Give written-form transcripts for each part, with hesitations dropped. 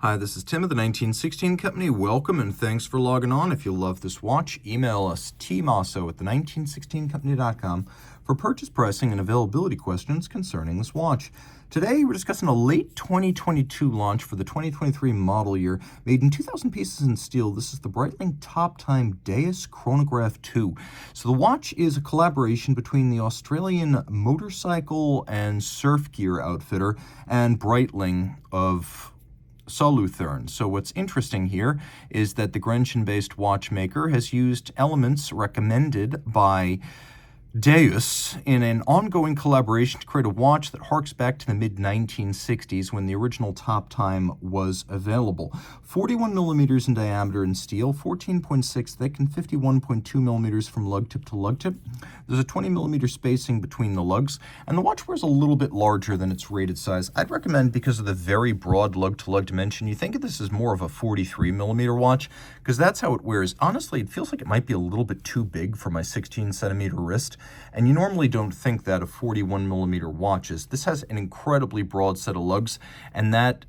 Hi, this is Tim of the 1916 Company. Welcome and thanks for logging on. If you love this watch, email us Team Mosso at the1916company.com for purchase pricing and availability questions concerning this watch. Today, we're discussing a late 2022 launch for the 2023 model year, made in 2,000 pieces in steel. This is the Breitling Top Time Deus Chronograph 2. So the watch is a collaboration between the Australian motorcycle and surf gear outfitter and Breitling of Solothurn. So what's interesting here is that the Grenchen-based watchmaker has used elements recommended by Deus in an ongoing collaboration to create a watch that harks back to the mid-1960s when the original Top Time was available. 41 millimeters in diameter in steel, 14.6 thick, and 51.2 millimeters from lug tip to lug tip. There's a 20 millimeter spacing between the lugs, and the watch wears a little bit larger than its rated size. I'd recommend, because of the very broad lug-to-lug dimension, you think of this as more of a 43 millimeter watch, because that's how it wears. Honestly, it feels like it might be a little bit too big for my 16 centimeter wrist. And you normally don't think that of 41 millimeter watches. This has an incredibly broad set of lugs, and that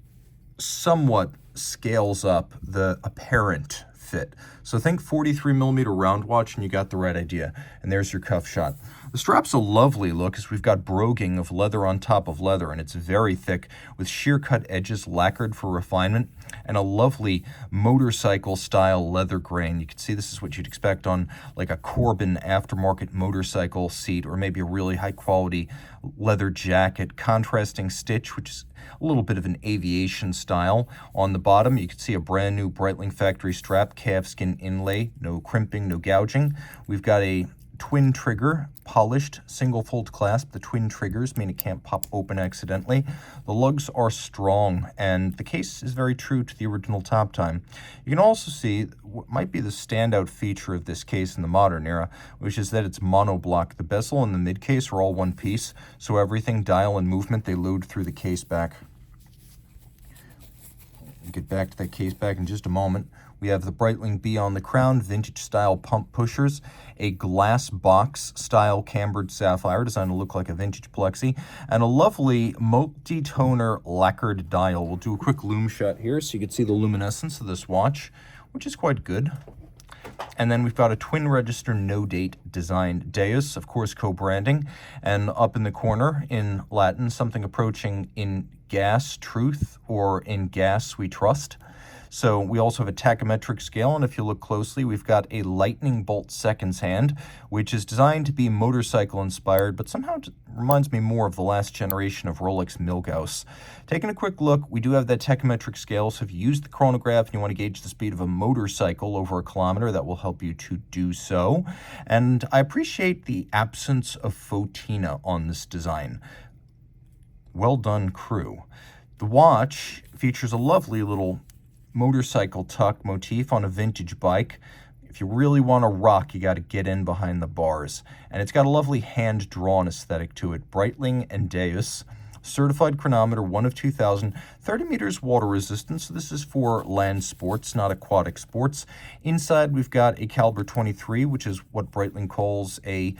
somewhat scales up the apparent fit. So think 43 millimeter round watch and you got the right idea. And there's your cuff shot. The strap's a lovely look as we've got broguing of leather on top of leather, and it's very thick with sheer cut edges lacquered for refinement and a lovely motorcycle style leather grain. You can see this is what you'd expect on like a Corbin aftermarket motorcycle seat, or maybe a really high quality leather jacket. Contrasting stitch, which is a little bit of an aviation style. On the bottom, you can see a brand new Breitling factory strap, calfskin inlay, no crimping, no gouging. We've got a twin trigger, polished single fold clasp. The twin triggers mean it can't pop open accidentally. The lugs are strong, and the case is very true to the original Top Time. You can also see what might be the standout feature of this case in the modern era, which is that it's monoblock. The bezel and the mid case are all one piece, so everything, dial and movement, they load through the case back. We'll get back to that case back in just a moment. We have the Breitling B on the crown, vintage-style pump pushers, a glass box style cambered sapphire designed to look like a vintage plexi, and a lovely multi-toner lacquered dial. We'll do a quick lume shot here so you can see the luminescence of this watch, which is quite good. And then we've got a twin register no date designed Deus, of course co-branding, and up in the corner in Latin, something approaching in gas truth or in gas we trust. So we also have a tachymetric scale, and if you look closely, we've got a lightning bolt seconds hand, which is designed to be motorcycle inspired, but somehow it reminds me more of the last generation of Rolex Milgauss. Taking a quick look, we do have that tachymetric scale, so if you use the chronograph and you want to gauge the speed of a motorcycle over a kilometer, that will help you to do so. And I appreciate the absence of fauxtina on this design. Well done, crew. The watch features a lovely little motorcycle tuck motif on a vintage bike. If you really want to rock, you got to get in behind the bars. And it's got a lovely hand-drawn aesthetic to it. Breitling and Deus. Certified chronometer, 1 of 2,000. 30 meters water resistance, so this is for land sports, not aquatic sports. Inside, we've got a caliber 23, which is what Breitling calls a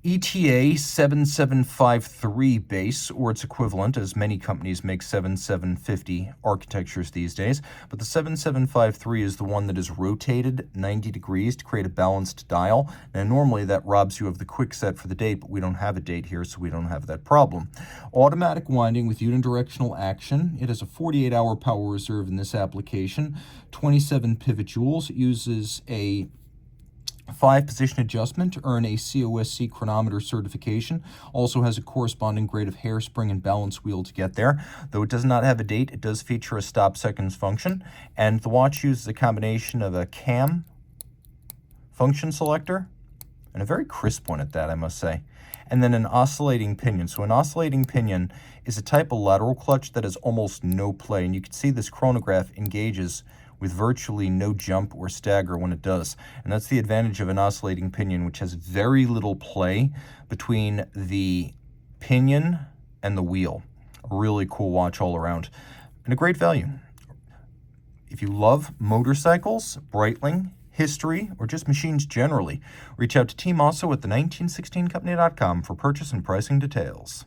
ETA 7753 base, or its equivalent, as many companies make 7750 architectures these days. But the 7753 is the one that is rotated 90 degrees to create a balanced dial. Now, normally that robs you of the quick set for the date, but we don't have a date here, so we don't have that problem. Automatic winding with unidirectional action. It has a 48-hour power reserve in this application, 27 pivot jewels. It uses a 5-position adjustment to earn a COSC chronometer certification. Also has a corresponding grade of hairspring and balance wheel to get there. Though it does not have a date, it does feature a stop seconds function. And the watch uses a combination of a cam function selector, and a very crisp one at that, I must say. And then an oscillating pinion. So an oscillating pinion is a type of lateral clutch that has almost no play. And you can see this chronograph engages with virtually no jump or stagger when it does. And that's the advantage of an oscillating pinion, which has very little play between the pinion and the wheel. A really cool watch all around, and a great value. If you love motorcycles, Breitling, history, or just machines generally, reach out to Team Mosso at the1916company.com for purchase and pricing details.